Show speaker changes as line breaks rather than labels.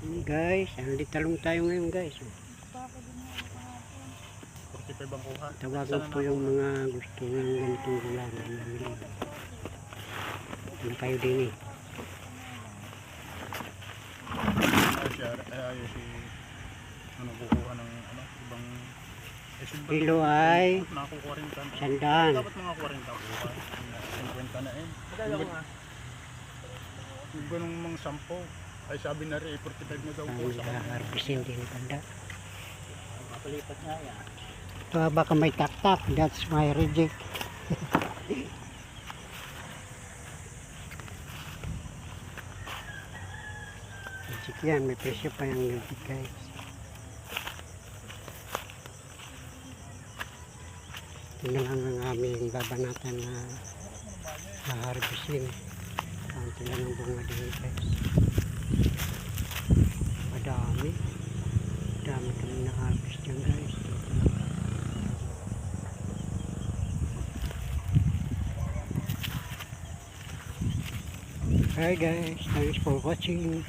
Guys, talong tayo ngayon guys.
45 ang kuha.
Tawagan po yung mga gusto ng ganitong gulang. Ano kayo din eh.
Ay si ano kukuha ng ano ibang
Kilo ay
nakukuha rin ka.
sandaan.
Dapat mga 40 kuha. 50 na eh. Yung ganung mga 10 ay sabi na rin 45 na daw po sa
Harvestin din tanda.
mapalipat nga yan.
Ito baka may tak-tak. That's my reject. Reject yan. May presyo pa yung reject guys. Ito na lang ang aming babanatan na harvestin. Kanto lang ang bunga din guys. Madami. Dami kami na-harvest dyan guys. Hi guys, thanks for watching.